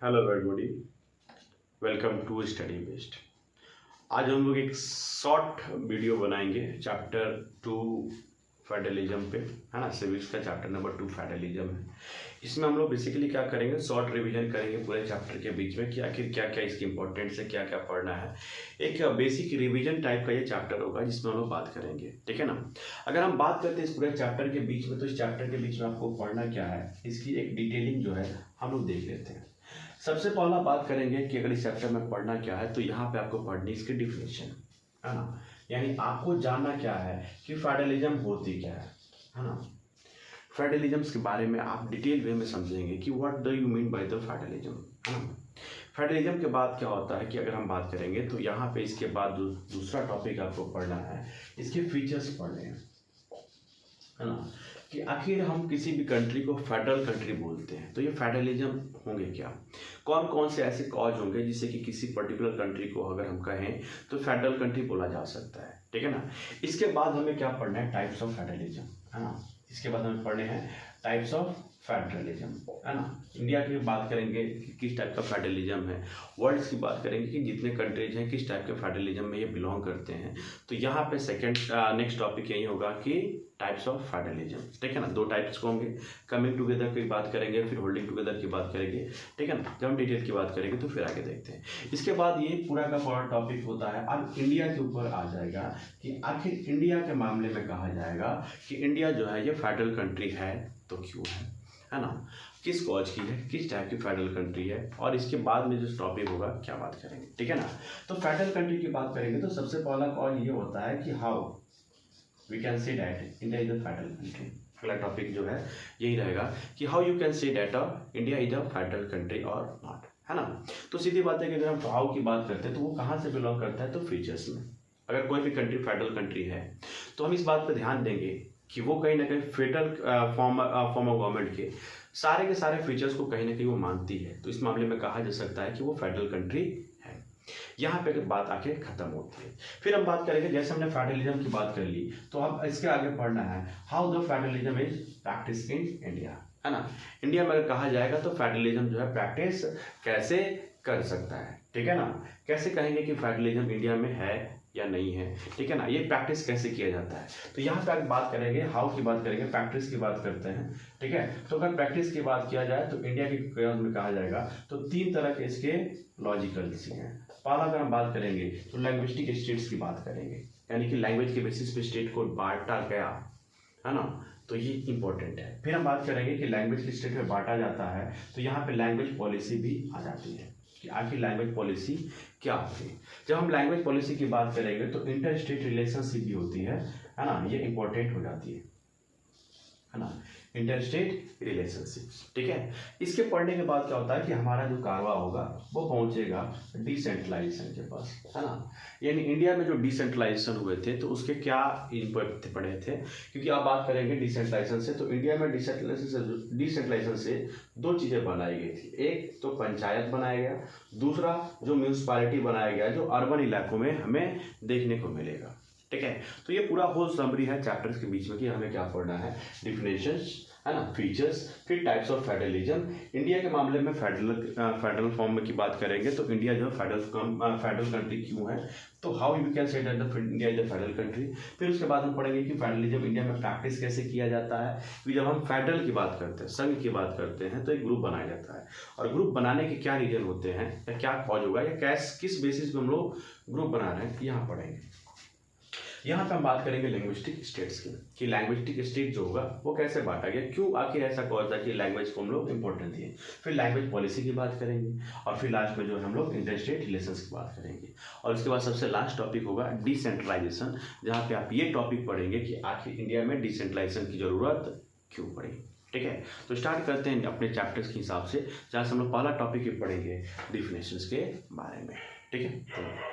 Hello everybody, welcome to study based. आज हम लोग एक शॉर्ट वीडियो बनाएंगे चैप्टर 2 फेडरलिज्म पे, है ना। सिविक्स का चैप्टर नंबर 2 फेडरलिज्म है। इसमें हम लोग बेसिकली क्या करेंगे, शॉर्ट रिवीजन करेंगे पूरे चैप्टर के बीच में कि आखिर क्या क्या इसकी इंपॉर्टेंस है, क्या क्या पढ़ना है। एक बेसिक रिवीजन टाइप का ये चैप्टर होगा जिसमें हम लोग बात करेंगे, ठीक है ना। अगर हम बात करते हैं इस पूरे चैप्टर के बीच में, तो इस चैप्टर के बीच में आपको पढ़ना क्या है, इसकी एक डिटेलिंग जो है हम लोग देख लेते हैं। सबसे पहला बात करेंगे कि अगर इस चैप्टर में पढ़ना क्या है, तो यहाँ पे आपको पढ़नी इसकी डिफिनेशन, है ना। यानी आपको जानना क्या है कि फेडरलिज्म होती क्या है ना। फेडरलिज्म के बारे में आप डिटेल वे में समझेंगे कि what do you mean by the federalism, है ना। फेडरलिज्म के बाद क्या होता है कि अगर हम बात करेंगे तो यहाँ पे इसके बाद दूसरा टॉपिक आपको पढ़ना है, इसके फीचर्स पढ़ने हैं, है ना। कि आखिर हम किसी भी कंट्री को फेडरल कंट्री बोलते हैं तो ये फेडरलिज्म होंगे क्या, कौन कौन से ऐसे कॉज होंगे जिससे कि किसी पर्टिकुलर कंट्री को अगर हम कहें तो फेडरल कंट्री बोला जा सकता है, ठीक है ना। इसके बाद हमें क्या पढ़ना है, टाइप्स ऑफ फेडरलिज्म, है ना। इसके बाद हमें पढ़ने हैं टाइप्स ऑफ फेडरलिज्म, है ना। इंडिया की बात करेंगे कि किस टाइप का फेडरलिज्म है, वर्ल्ड की बात करेंगे कि जितने कंट्रीज हैं किस टाइप के फेडरलिज्म में ये बिलोंग करते हैं। तो यहाँ पे सेकंड नेक्स्ट टॉपिक यही होगा कि टाइप्स ऑफ फेडरलिज्म, ठीक है ना। दो टाइप्स को होंगे, कमिंग टुगेदर की बात करेंगे, फिर होल्डिंग टुगेदर की बात करेंगे, ठीक है ना। जब हम डिटेल की बात करेंगे तो फिर आगे देखते हैं। इसके बाद ये पूरा का पूरा टॉपिक होता है अब इंडिया के ऊपर आ जाएगा कि आखिर इंडिया के मामले में कहा जाएगा कि इंडिया जो है ये फेडरल कंट्री है तो क्यों है ना, किस कॉज की है, किस टाइप की फेडरल कंट्री है, और इसके बाद में जो टॉपिक होगा क्या बात करेंगे, ठीक है ना। तो फेडरल कंट्री की बात करेंगे तो सबसे पहला कॉज ये होता है कि how we can say that India is a federal country. अगला टॉपिक जो है यही रहेगा कि how you can say that India is a federal country और नॉट, है ना। तो सीधी बात है कि अगर हम हाउ की बात करते हैं तो वो कहाँ से बिलोंग करता है, तो फीचर्स में। अगर कोई भी कंट्री फेडरल कंट्री है तो हम इस बात पर ध्यान देंगे कि वो कहीं ना कहीं फेडरल फॉर्म ऑफ गवर्नमेंट के सारे फीचर्स को कहीं ना कहीं वो मानती है। तो इस मामले में कहा जा सकता है कि वो फेडरल कंट्री है। यहाँ पे बात आके खत्म होती है। फिर हम बात करेंगे, जैसे हमने फेडरलिज्म की बात कर ली तो अब इसके आगे पढ़ना है how the federalism is practice in India, है ना। इंडिया में अगर कहा जाएगा तो फेडरलिज्म जो है प्रैक्टिस कैसे कर सकता है, ठीक है ना। कैसे कहेंगे कि फेडरलिज्म इंडिया में है या नहीं है, ठीक है ना। ये प्रैक्टिस कैसे किया जाता है, तो यहाँ पे अगर बात करेंगे हाउ की बात करेंगे, प्रैक्टिस की बात करते हैं, ठीक है। तो अगर प्रैक्टिस की बात किया जाए तो इंडिया के केस में कहा जाएगा तो तीन तरह के इसके लॉजिकल्स हैं। पहला अगर हम बात करेंगे तो लैंग्विस्टिक स्टेट्स की बात करेंगे, यानी कि लैंग्वेज के बेसिस पे स्टेट को बांटा गया, है ना। तो ये इंपॉर्टेंट है। फिर हम बात करेंगे कि लैंग्वेज के स्टेट में बांटा जाता है तो यहाँ पे लैंग्वेज पॉलिसी भी आ जाती है कि आखिर लैंग्वेज पॉलिसी क्या होती है। जब हम लैंग्वेज पॉलिसी की बात करेंगे तो इंटर स्टेट रिलेशनशिप भी होती है ना, ये इंपॉर्टेंट हो जाती है ना, इंटर स्टेट रिलेशनशिप, ठीक है। इसके पढ़ने के बाद क्या होता है कि हमारा जो कारवा होगा वो पहुंचेगा डिसेंट्रलाइजेशन के पास, है ना। यानी इंडिया में जो डिसेंट्रलाइजेशन हुए थे तो उसके क्या इम्पैक्ट पड़े थे, क्योंकि आप बात करेंगे डिसेंट्रलाइजेशन से तो इंडिया में डिसेंट्रलाइजेशन से दो चीज़ें बनाई गई थी। एक तो पंचायत बनाया गया, दूसरा जो म्यूनसिपालिटी बनाया गया जो अर्बन इलाकों में हमें देखने को मिलेगा, ठीक है। तो ये पूरा होल समरी है चैप्टर्स के बीच में कि हमें क्या पढ़ना है, डिफिनेशंस, है ना, फीचर्स, फिर टाइप्स ऑफ फेडरलिज्म। इंडिया के मामले में फेडरल फॉर्म की बात करेंगे तो इंडिया जो फेडरल कंट्री क्यों है, तो how you can say that India is a federal country. फिर उसके बाद हम पढ़ेंगे कि फेडरलिज्म इंडिया में प्रैक्टिस कैसे किया जाता है। फिर जब हम फेडरल की बात करते हैं, संघ की बात करते हैं, तो एक ग्रुप बनाया जाता है और ग्रुप बनाने के क्या रीजन होते हैं या क्या कॉज होगा या किस बेसिस पे हम लोग ग्रुप बना रहे हैं, यहाँ पढ़ेंगे। यहाँ पे हम बात करेंगे लैंग्विस्टिक स्टेट्स की कि लैंग्विस्टिक स्टेट जो होगा वो कैसे बांटा गया, क्यों आखिर ऐसा कॉज था कि लैंग्वेज को हम लोग इंपॉर्टेंस दिए। फिर लैंग्वेज पॉलिसी की बात करेंगे और फिर लास्ट में जो हम लोग इंटर स्टेट रिलेशंस की बात करेंगे। और उसके बाद सबसे लास्ट टॉपिक होगा डिसेंट्रलाइजेशन, जहाँ पे आप ये टॉपिक पढ़ेंगे कि आखिर इंडिया में डिसेंट्रलाइजेशन की जरूरत क्यों पड़ी, ठीक है। तो स्टार्ट करते हैं अपने चैप्टर्स के हिसाब से, जहाँ से हम लोग पहला टॉपिक ही पढ़ेंगे डिफिनेशंस के बारे में, ठीक है।